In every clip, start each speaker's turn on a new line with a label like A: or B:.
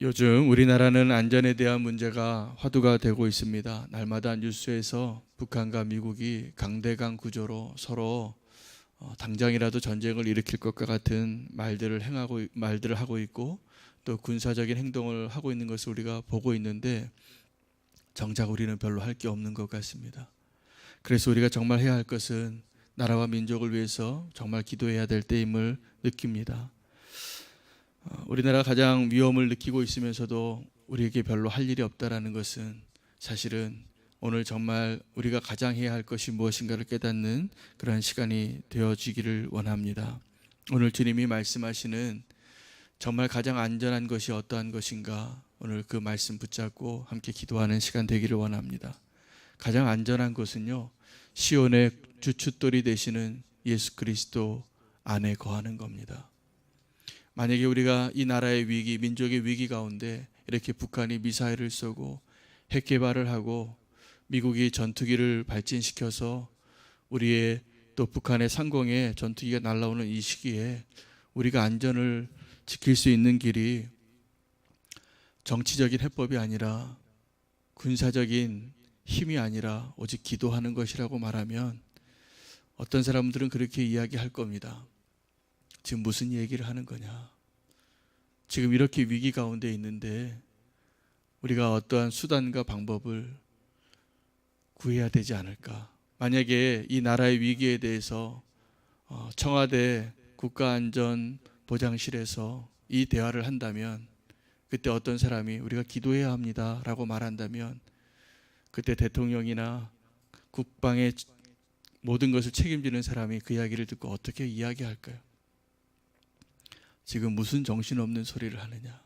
A: 요즘 우리나라는 안전에 대한 문제가 화두가 되고 있습니다. 날마다 뉴스에서 북한과 미국이 강대강 구조로 서로 당장이라도 전쟁을 일으킬 것과 같은 말들을 하고 있고, 또 군사적인 행동을 하고 있는 것을 우리가 보고 있는데, 정작 우리는 별로 할 게 없는 것 같습니다. 그래서 우리가 정말 해야 할 것은 나라와 민족을 위해서 정말 기도해야 될 때임을 느낍니다. 우리나라가 가장 위험을 느끼고 있으면서도 우리에게 별로 할 일이 없다라는 것은, 사실은 오늘 정말 우리가 가장 해야 할 것이 무엇인가를 깨닫는 그러한 시간이 되어지기를 원합니다. 오늘 주님이 말씀하시는 정말 가장 안전한 것이 어떠한 것인가, 오늘 그 말씀 붙잡고 함께 기도하는 시간 되기를 원합니다. 가장 안전한 것은요, 시온의 주춧돌이 되시는 예수 그리스도 안에 거하는 겁니다. 만약에 우리가 이 나라의 위기, 민족의 위기 가운데 이렇게 북한이 미사일을 쏘고 핵 개발을 하고 미국이 전투기를 발진시켜서 우리의 또 북한의 상공에 전투기가 날아오는 이 시기에 우리가 안전을 지킬 수 있는 길이 정치적인 해법이 아니라, 군사적인 힘이 아니라 오직 기도하는 것이라고 말하면, 어떤 사람들은 그렇게 이야기할 겁니다. 지금 무슨 얘기를 하는 거냐? 지금 이렇게 위기 가운데 있는데 우리가 어떠한 수단과 방법을 구해야 되지 않을까? 만약에 이 나라의 위기에 대해서 청와대 국가안전보장실에서 이 대화를 한다면, 그때 어떤 사람이 우리가 기도해야 합니다 라고 말한다면, 그때 대통령이나 국방의 모든 것을 책임지는 사람이 그 이야기를 듣고 어떻게 이야기할까요? 지금 무슨 정신없는 소리를 하느냐?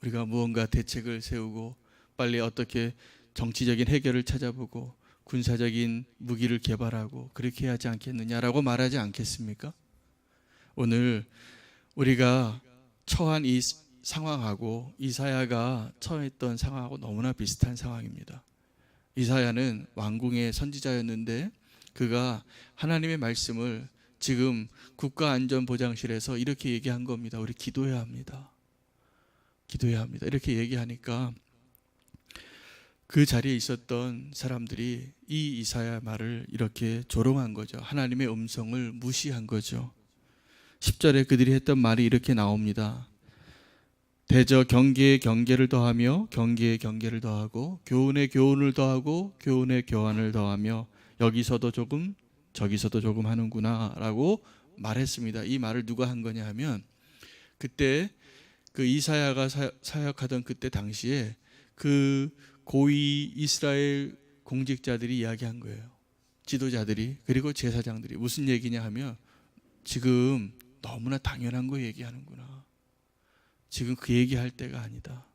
A: 우리가 무언가 대책을 세우고 빨리 어떻게 정치적인 해결을 찾아보고 군사적인 무기를 개발하고 그렇게 해야 하지 않겠느냐라고 말하지 않겠습니까? 오늘 우리가 처한 이 상황하고 이사야가 처했던 상황하고 너무나 비슷한 상황입니다. 이사야는 왕궁의 선지자였는데 그가 하나님의 말씀을 지금 국가안전보장실에서 이렇게 얘기한 겁니다. 우리 기도해야 합니다. 기도해야 합니다. 이렇게 얘기하니까 그 자리에 있었던 사람들이 이 이사야 말을 이렇게 조롱한 거죠. 하나님의 음성을 무시한 거죠. 10절에 그들이 했던 말이 이렇게 나옵니다. 대저 경계에 경계를 더하며 경계에 경계를 더하고 교훈에 교훈을 더하고 교훈에 교환을 더하며 여기서도 조금 저기서도 조금 하는구나 라고 말했습니다. 이 말을 누가 한 거냐 하면, 그때 그 이사야가 사역하던 그때 당시에 그 고위 이스라엘 공직자들이 이야기한 거예요. 지도자들이, 그리고 제사장들이. 무슨 얘기냐 하면, 지금 너무나 당연한 거 얘기하는구나. 지금 그 얘기할 때가 아니다.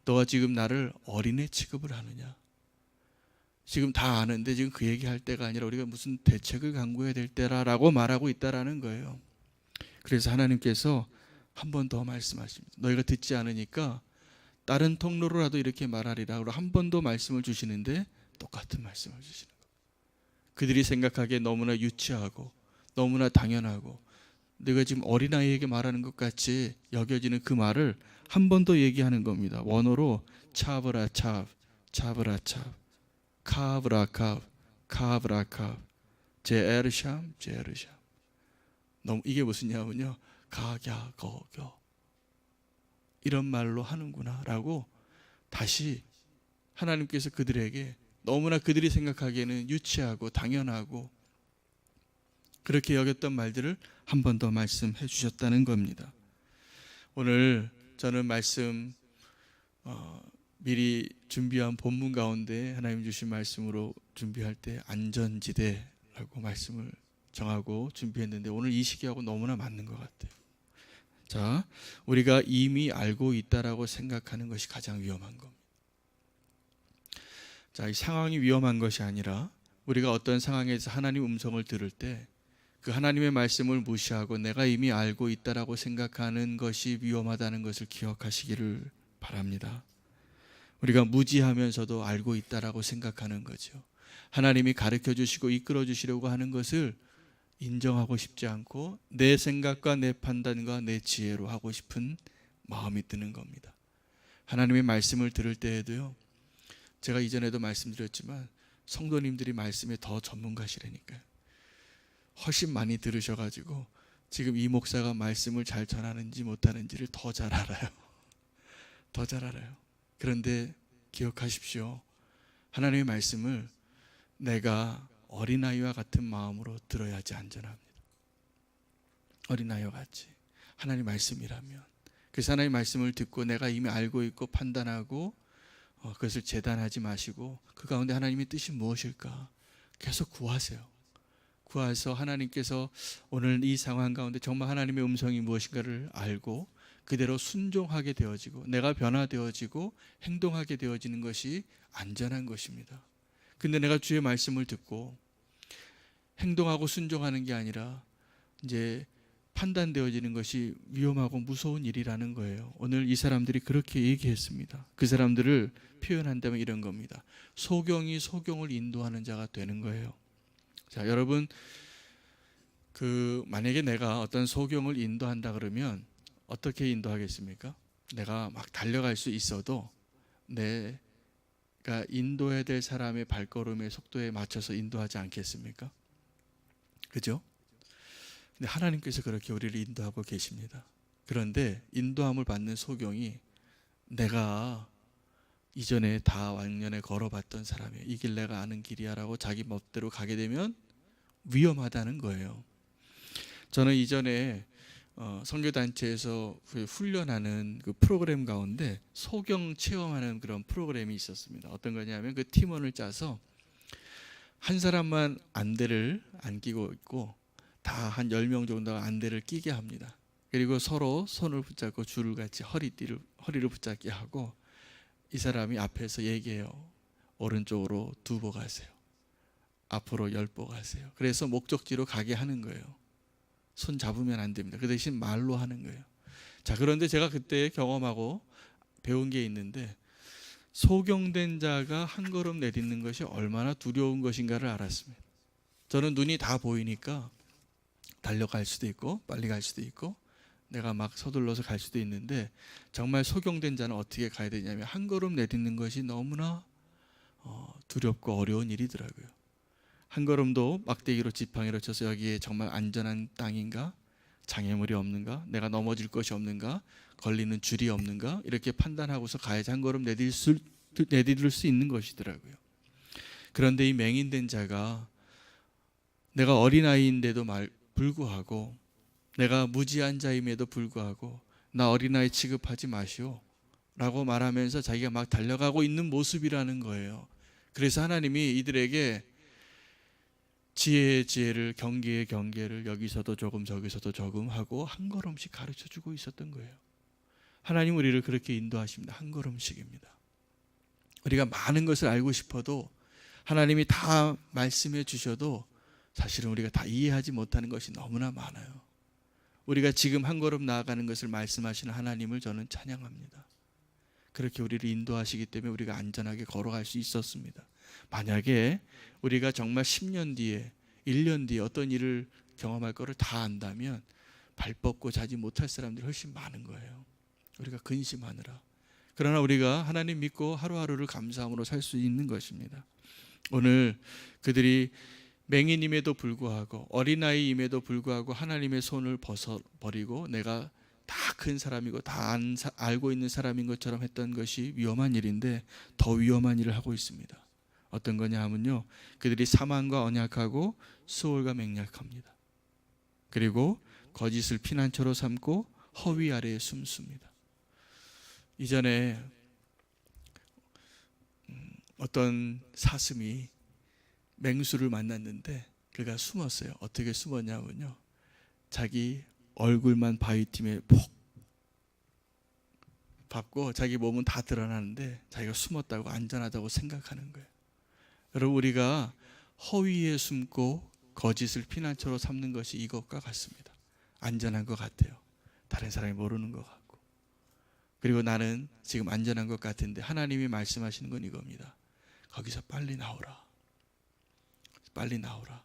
A: 너가 지금 나를 어린애 취급을 하느냐. 지금 다 아는데 지금 그 얘기할 때가 아니라 우리가 무슨 대책을 강구해야 될 때라고 말하고 있다라는 거예요. 그래서 하나님께서 한 번 더 말씀하십니다. 너희가 듣지 않으니까 다른 통로로라도 이렇게 말하리라. 그리고 한 번 더 말씀을 주시는데 똑같은 말씀을 주시는 거예요. 그들이 생각하기에 너무나 유치하고 너무나 당연하고 내가 지금 어린아이에게 말하는 것 같이 여겨지는 그 말을 한 번 더 얘기하는 겁니다. 원어로 차브라찹, 차브라찹, 카브라캅, 카브라캅, 제에르샴, 제에르샴. 이게 무슨냐면요, 가갸 거겨 이런 말로 하는구나 라고 다시 하나님께서 그들에게 너무나 그들이 생각하기에는 유치하고 당연하고 그렇게 여겼던 말들을 한 번 더 말씀해 주셨다는 겁니다. 오늘 저는 말씀 미리 준비한 본문 가운데 하나님 주신 말씀으로 준비할 때 안전지대라고 말씀을 정하고 준비했는데, 오늘 이 시기하고 너무나 맞는 것 같아요. 자, 우리가 이미 알고 있다라고 생각하는 것이 가장 위험한 겁니다. 자, 이 상황이 위험한 것이 아니라 우리가 어떤 상황에서 하나님 음성을 들을 때 그 하나님의 말씀을 무시하고 내가 이미 알고 있다라고 생각하는 것이 위험하다는 것을 기억하시기를 바랍니다. 우리가 무지하면서도 알고 있다라고 생각하는 거죠. 하나님이 가르쳐 주시고 이끌어 주시려고 하는 것을 인정하고 싶지 않고 내 생각과 내 판단과 내 지혜로 하고 싶은 마음이 드는 겁니다. 하나님의 말씀을 들을 때에도요, 제가 이전에도 말씀드렸지만 성도님들이 말씀에 더 전문가시라니까요. 훨씬 많이 들으셔가지고 지금 이 목사가 말씀을 잘 전하는지 못하는지를 더 잘 알아요. 더 잘 알아요. 그런데 기억하십시오. 하나님의 말씀을 내가 어린아이와 같은 마음으로 들어야지 안전합니다. 어린아이와 같이 하나님 말씀이라면. 그래서 하나님 말씀을 듣고 내가 이미 알고 있고 판단하고 그것을 재단하지 마시고 그 가운데 하나님의 뜻이 무엇일까 계속 구하세요. 구해서 하나님께서 오늘 이 상황 가운데 정말 하나님의 음성이 무엇인가를 알고 그대로 순종하게 되어지고 내가 변화되어지고 행동하게 되어지는 것이 안전한 것입니다. 근데 내가 주의 말씀을 듣고 행동하고 순종하는 게 아니라 이제 판단되어지는 것이 위험하고 무서운 일이라는 거예요. 오늘 이 사람들이 그렇게 얘기했습니다. 그 사람들을 표현한다면 이런 겁니다. 소경이 소경을 인도하는 자가 되는 거예요. 자, 여러분, 만약에 내가 어떤 소경을 인도한다 그러면 어떻게 인도하겠습니까? 내가 막 달려갈 수 있어도 내가 인도해야 될 사람의 발걸음의 속도에 맞춰서 인도하지 않겠습니까? 그죠? 근데 하나님께서 그렇게 우리를 인도하고 계십니다. 그런데 인도함을 받는 소경이 내가 이전에 다 왕년에 걸어봤던 사람이야. 이 길 내가 아는 길이야 라고 자기 멋대로 가게 되면 위험하다는 거예요. 저는 이전에 선교단체에서 훈련하는 그 프로그램 가운데 소경 체험하는 그런 프로그램이 있었습니다. 어떤 거냐면 그 팀원을 짜서 한 사람만 안대를 안 끼고 있고 다 한 10명 정도가 안대를 끼게 합니다. 그리고 서로 손을 붙잡고 줄을 같이 허리를 붙잡게 하고 이 사람이 앞에서 얘기해요. 오른쪽으로 2보 가세요. 앞으로 10보 가세요. 그래서 목적지로 가게 하는 거예요. 손 잡으면 안 됩니다. 그 대신 말로 하는 거예요. 자, 그런데 제가 그때 경험하고 배운 게 있는데 소경된 자가 한 걸음 내딛는 것이 얼마나 두려운 것인가를 알았습니다. 저는 눈이 다 보이니까 달려갈 수도 있고 빨리 갈 수도 있고 내가 막 서둘러서 갈 수도 있는데 정말 소경된 자는 어떻게 가야 되냐면 한 걸음 내딛는 것이 너무나 두렵고 어려운 일이더라고요. 한 걸음도 막대기로 지팡이로 쳐서 여기에 정말 안전한 땅인가, 장애물이 없는가, 내가 넘어질 것이 없는가, 걸리는 줄이 없는가 이렇게 판단하고서 가야지 한 걸음 내디딜 수 있는 것이더라고요. 그런데 이 맹인된 자가 내가 어린아이인데도 불구하고 내가 무지한 자임에도 불구하고 나 어린아이 취급하지 마시오 라고 말하면서 자기가 막 달려가고 있는 모습이라는 거예요. 그래서 하나님이 이들에게 지혜의 지혜를, 경계의 경계를 여기서도 조금 저기서도 조금 하고 한 걸음씩 가르쳐주고 있었던 거예요. 하나님 우리를 그렇게 인도하십니다. 한 걸음씩입니다. 우리가 많은 것을 알고 싶어도 하나님이 다 말씀해 주셔도 사실은 우리가 다 이해하지 못하는 것이 너무나 많아요. 우리가 지금 한 걸음 나아가는 것을 말씀하시는 하나님을 저는 찬양합니다. 그렇게 우리를 인도하시기 때문에 우리가 안전하게 걸어갈 수 있었습니다. 만약에 우리가 정말 10년 뒤에 1년 뒤에 어떤 일을 경험할 거를 다 안다면 발 뻗고 자지 못할 사람들이 훨씬 많은 거예요. 우리가 근심하느라. 그러나 우리가 하나님 믿고 하루하루를 감사함으로 살 수 있는 것입니다. 오늘 그들이 맹인임에도 불구하고 어린아이임에도 불구하고 하나님의 손을 벗어버리고 내가 다 큰 사람이고 다 알고 있는 사람인 것처럼 했던 것이 위험한 일인데 더 위험한 일을 하고 있습니다. 어떤 거냐 하면요, 그들이 사망과 언약하고 수월과 맹약합니다. 그리고 거짓을 피난처로 삼고 허위 아래에 숨습니다. 이전에 어떤 사슴이 맹수를 만났는데 그가 숨었어요. 어떻게 숨었냐면요, 자기 얼굴만 바위팀에 폭 밟고 자기 몸은 다 드러나는데 자기가 숨었다고 안전하다고 생각하는 거예요. 여러분, 우리가 허위에 숨고 거짓을 피난처로 삼는 것이 이것과 같습니다. 안전한 것 같아요. 다른 사람이 모르는 것 같고. 그리고 나는 지금 안전한 것 같은데 하나님이 말씀하시는 건 이겁니다. 거기서 빨리 나오라. 빨리 나오라.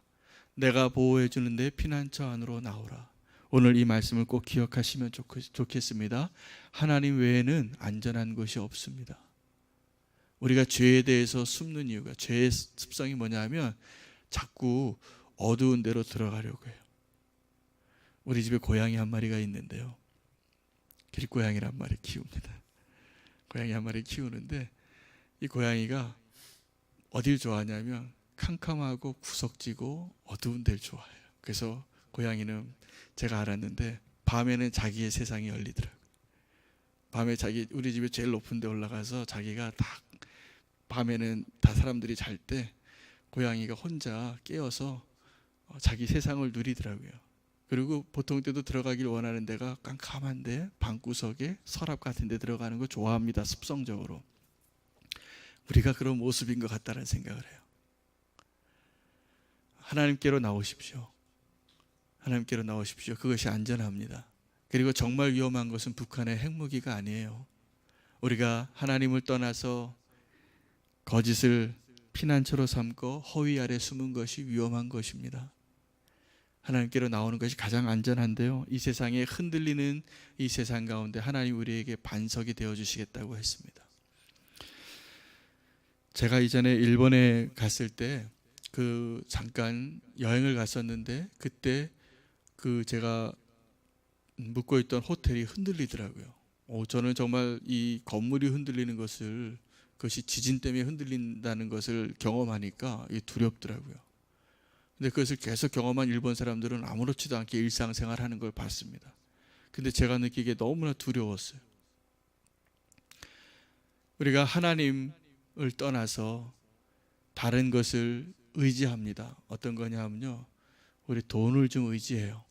A: 내가 보호해 주는데 피난처 안으로 나오라. 오늘 이 말씀을 꼭 기억하시면 좋겠습니다. 하나님 외에는 안전한 곳이 없습니다. 우리가 죄에 대해서 숨는 이유가, 죄의 습성이 뭐냐 하면 자꾸 어두운 데로 들어가려고 해요. 우리 집에 고양이 한 마리가 있는데요, 길고양이를 한 마리 키웁니다. 고양이 한 마리 키우는데 이 고양이가 어딜 좋아하냐면 캄캄하고 구석지고 어두운 데를 좋아해요. 그래서 고양이는 제가 알았는데 밤에는 자기의 세상이 열리더라고요. 밤에 우리 집에 제일 높은 데 올라가서 자기가 딱 밤에는 다 사람들이 잘 때 고양이가 혼자 깨어서 자기 세상을 누리더라고요. 그리고 보통 때도 들어가길 원하는 데가 깜깜한데 방구석에 서랍 같은 데 들어가는 거 좋아합니다. 습성적으로. 우리가 그런 모습인 것 같다는 생각을 해요. 하나님께로 나오십시오. 하나님께로 나오십시오. 그것이 안전합니다. 그리고 정말 위험한 것은 북한의 핵무기가 아니에요. 우리가 하나님을 떠나서 거짓을 피난처로 삼고 허위 아래 숨은 것이 위험한 것입니다. 하나님께로 나오는 것이 가장 안전한데요, 이 세상에 흔들리는 이 세상 가운데 하나님 우리에게 반석이 되어주시겠다고 했습니다. 제가 이전에 일본에 갔을 때 잠깐 여행을 갔었는데 그때 제가 묵고 있던 호텔이 흔들리더라고요. 저는 정말 이 건물이 흔들리는 그것이 지진 때문에 흔들린다는 것을 경험하니까 두렵더라고요. 근데 그것을 계속 경험한 일본 사람들은 아무렇지도 않게 일상생활하는 걸 봤습니다. 근데 제가 느끼기에 너무나 두려웠어요. 우리가 하나님을 떠나서 다른 것을 의지합니다. 어떤 거냐면요, 우리 돈을 좀 의지해요.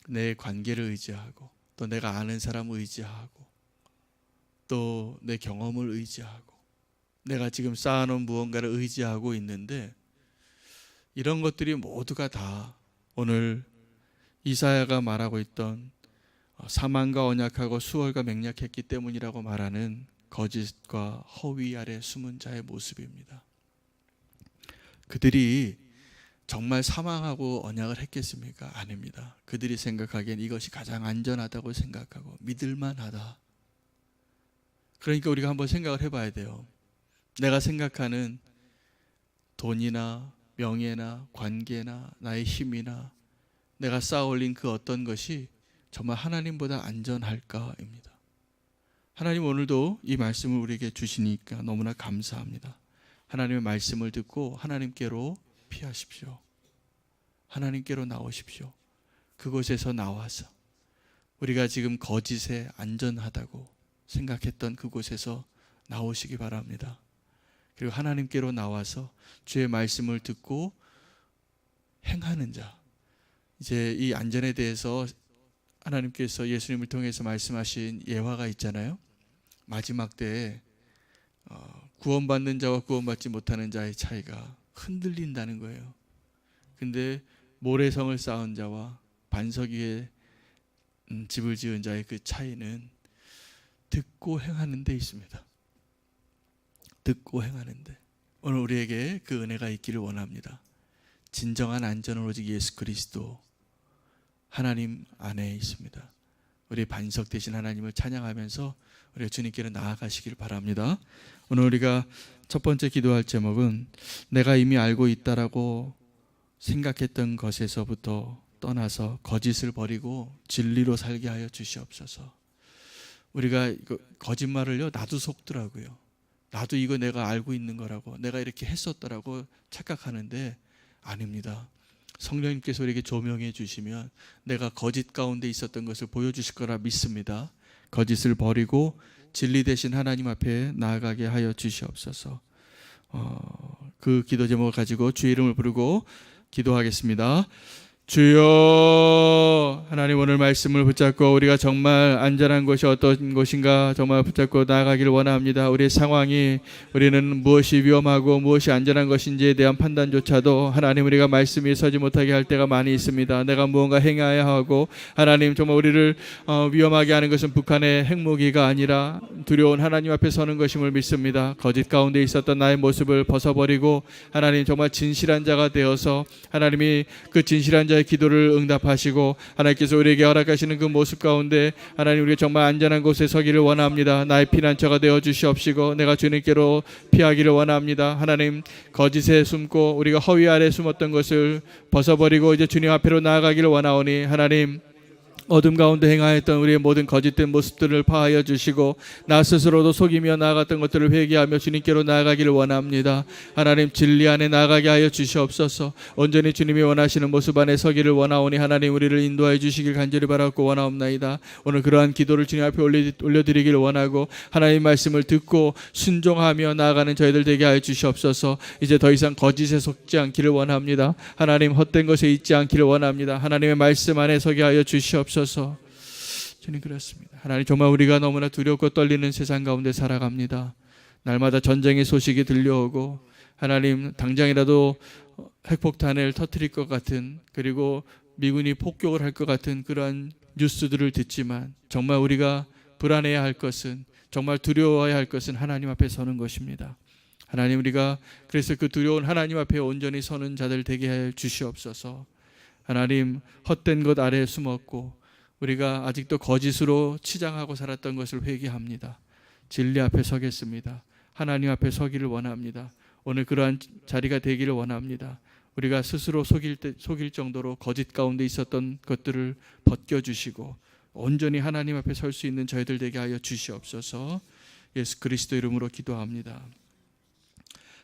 A: 내 관계를 의지하고, 또 내가 아는 사람을 의지하고, 또 내 경험을 의지하고, 내가 지금 쌓아놓은 무언가를 의지하고 있는데, 이런 것들이 모두가 다 오늘 이사야가 말하고 있던 사망과 언약하고 수월과 맹약했기 때문이라고 말하는 거짓과 허위 아래 숨은 자의 모습입니다. 그들이 정말 사망하고 언약을 했겠습니까? 아닙니다. 그들이 생각하기엔 이것이 가장 안전하다고 생각하고 믿을만하다. 그러니까 우리가 한번 생각을 해봐야 돼요. 내가 생각하는 돈이나 명예나 관계나 나의 힘이나 내가 쌓아올린 그 어떤 것이 정말 하나님보다 안전할까입니다. 하나님 오늘도 이 말씀을 우리에게 주시니까 너무나 감사합니다. 하나님의 말씀을 듣고 하나님께로 피하십시오. 하나님께로 나오십시오. 그곳에서 나와서 우리가 지금 거짓에 안전하다고 생각했던 그곳에서 나오시기 바랍니다. 그리고 하나님께로 나와서 주의 말씀을 듣고 행하는 자, 이제 이 안전에 대해서 하나님께서 예수님을 통해서 말씀하신 예화가 있잖아요. 마지막 때에 구원받는 자와 구원받지 못하는 자의 차이가 흔들린다는 거예요. 근데 모래성을 쌓은 자와 반석 위에 집을 지은 자의 그 차이는 듣고 행하는 데 있습니다. 듣고 행하는데, 오늘 우리에게 그 은혜가 있기를 원합니다. 진정한 안전은 오직 예수 그리스도 하나님 안에 있습니다. 우리 반석 되신 하나님을 찬양하면서 우리가 주님께로 나아가시길 바랍니다. 오늘 우리가 첫 번째 기도할 제목은 내가 이미 알고 있다라고 생각했던 것에서부터 떠나서 거짓을 버리고 진리로 살게 하여 주시옵소서. 우리가 거짓말을요, 나도 속더라고요. 나도 이거 내가 알고 있는 거라고, 내가 이렇게 했었더라고 착각하는데 아닙니다. 성령님께서 우리에게 조명해 주시면 내가 거짓 가운데 있었던 것을 보여주실 거라 믿습니다. 거짓을 버리고 진리 되신 하나님 앞에 나아가게 하여 주시옵소서. 그 기도 제목을 가지고 주의 이름을 부르고 기도하겠습니다. 주여, 하나님 오늘 말씀을 붙잡고 우리가 정말 안전한 곳이 어떤 곳인가 정말 붙잡고 나아가기를 원합니다. 우리의 상황이, 우리는 무엇이 위험하고 무엇이 안전한 것인지에 대한 판단조차도 하나님 우리가 말씀이 서지 못하게 할 때가 많이 있습니다. 내가 무언가 행해야 하고, 하나님 정말 우리를 위험하게 하는 것은 북한의 핵무기가 아니라 두려운 하나님 앞에 서는 것임을 믿습니다. 거짓 가운데 있었던 나의 모습을 벗어버리고 하나님 정말 진실한 자가 되어서 하나님이 그 진실한 자 자의 기도를 응답하시고 하나님께서 우리에게 허락하시는 그 모습 가운데 하나님, 우리가 정말 안전한 곳에 서기를 원합니다. 나의 피난처가 되어 주시옵시고 내가 주님께로 피하기를 원합니다. 하나님, 거짓에 숨고 우리가 허위 아래 숨었던 것을 벗어버리고 이제 주님 앞으로 나아가기를 원하오니 하나님, 어둠 가운데 행하였던 우리의 모든 거짓된 모습들을 파하여 주시고 나 스스로도 속이며 나아갔던 것들을 회개하며 주님께로 나아가기를 원합니다. 하나님, 진리 안에 나아가게 하여 주시옵소서. 온전히 주님이 원하시는 모습 안에 서기를 원하오니 하나님, 우리를 인도하여 주시길 간절히 바라고 원하옵나이다. 오늘 그러한 기도를 주님 앞에 올려드리기를 원하고 하나님 말씀을 듣고 순종하며 나아가는 저희들 되게 하여 주시옵소서. 이제 더 이상 거짓에 속지 않기를 원합니다. 하나님, 헛된 것에 있지 않기를 원합니다. 하나님의 말씀 안에 서게 하여 주시옵소서. 주님, 그렇습니다. 하나님, 정말 우리가 너무나 두렵고 떨리는 세상 가운데 살아갑니다. 날마다 전쟁의 소식이 들려오고 하나님, 당장이라도 핵폭탄을 터뜨릴 것 같은, 그리고 미군이 폭격을 할 것 같은 그러한 뉴스들을 듣지만 정말 우리가 불안해야 할 것은, 정말 두려워해야 할 것은 하나님 앞에 서는 것입니다. 하나님, 우리가 그래서 그 두려운 하나님 앞에 온전히 서는 자들 되게 해 주시옵소서. 하나님, 헛된 것 아래에 숨었고 우리가 아직도 거짓으로 치장하고 살았던 것을 회개합니다. 진리 앞에 서겠습니다. 하나님 앞에 서기를 원합니다. 오늘 그러한 자리가 되기를 원합니다. 우리가 스스로 속일 정도로 거짓 가운데 있었던 것들을 벗겨주시고 온전히 하나님 앞에 설 수 있는 저희들 되게 하여 주시옵소서. 예수 그리스도 이름으로 기도합니다.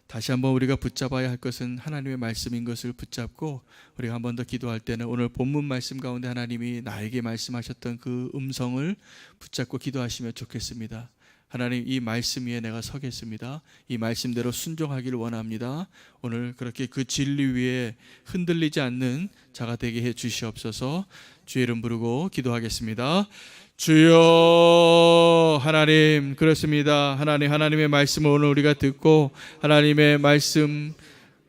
A: 다시 한번 우리가 붙잡아야 할 것은 하나님의 말씀인 것을 붙잡고 우리가 한 번 더 기도할 때는 오늘 본문 말씀 가운데 하나님이 나에게 말씀하셨던 그 음성을 붙잡고 기도하시면 좋겠습니다. 하나님, 이 말씀 위에 내가 서겠습니다. 이 말씀대로 순종하기를 원합니다. 오늘 그렇게 그 진리 위에 흔들리지 않는 자가 되게 해 주시옵소서. 주의 이름 부르고 기도하겠습니다. 주여. 하나님, 그렇습니다. 하나님의 말씀을 오늘 우리가 듣고 하나님의 말씀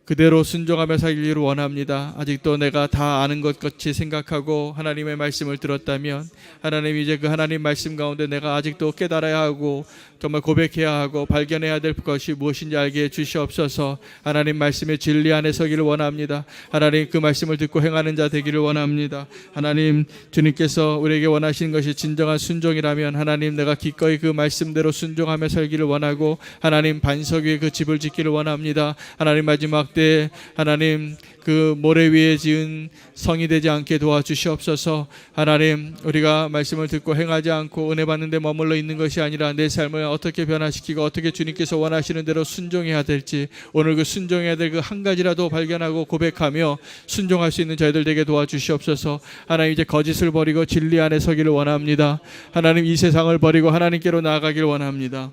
A: 그대로 순종하며 살기를 원합니다. 아직도 내가 다 아는 것 같이 생각하고 하나님의 말씀을 들었다면 하나님, 이제 그 하나님 말씀 가운데 내가 아직도 깨달아야 하고 정말 고백해야 하고 발견해야 될 것이 무엇인지 알게 해 주시옵소서. 하나님 말씀의 진리 안에 서기를 원합니다. 하나님, 그 말씀을 듣고 행하는 자 되기를 원합니다. 하나님, 주님께서 우리에게 원하시는 것이 진정한 순종이라면 하나님, 내가 기꺼이 그 말씀대로 순종하며 살기를 원하고 하나님, 반석 위에 그 집을 짓기를 원합니다. 하나님, 마지막 때 하나님, 그 모래 위에 지은 성이 되지 않게 도와주시옵소서. 하나님, 우리가 말씀을 듣고 행하지 않고 은혜 받는 데 머물러 있는 것이 아니라 내 삶을 어떻게 변화시키고 어떻게 주님께서 원하시는 대로 순종해야 될지 오늘 그 순종해야 될 그 한 가지라도 발견하고 고백하며 순종할 수 있는 저희들 되게 도와주시옵소서. 하나님, 이제 거짓을 버리고 진리 안에 서기를 원합니다. 하나님, 이 세상을 버리고 하나님께로 나아가기를 원합니다.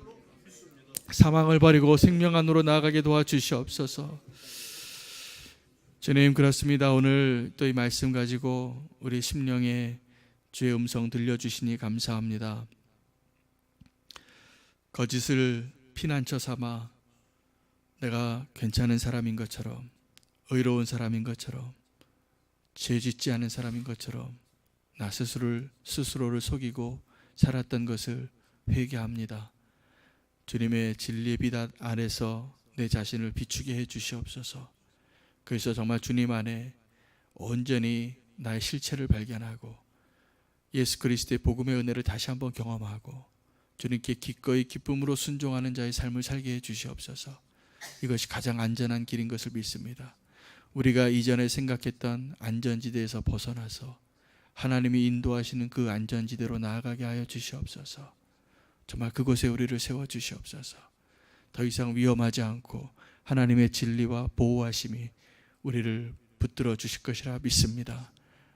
A: 사망을 버리고 생명 안으로 나아가게 도와주시옵소서. 주님, 그렇습니다. 오늘 또 이 말씀 가지고 우리 심령에 주의 음성 들려주시니 감사합니다. 거짓을 피난처 삼아 내가 괜찮은 사람인 것처럼, 의로운 사람인 것처럼, 죄 짓지 않은 사람인 것처럼 나 스스로를 속이고 살았던 것을 회개합니다. 주님의 진리의 빛 안에서 내 자신을 비추게 해 주시옵소서. 그래서 정말 주님 안에 온전히 나의 실체를 발견하고 예수 그리스도의 복음의 은혜를 다시 한번 경험하고 주님께 기꺼이 기쁨으로 순종하는 자의 삶을 살게 해 주시옵소서. 이것이 가장 안전한 길인 것을 믿습니다. 우리가 이전에 생각했던 안전지대에서 벗어나서 하나님이 인도하시는 그 안전지대로 나아가게 하여 주시옵소서. 정말 그곳에 우리를 세워주시옵소서. 더 이상 위험하지 않고 하나님의 진리와 보호하심이 우리를 붙들어 주실 것이라 믿습니다.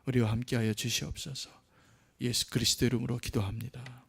A: 우리와 함께하여 주시옵소서. 예수 그리스도 이름으로 기도합니다.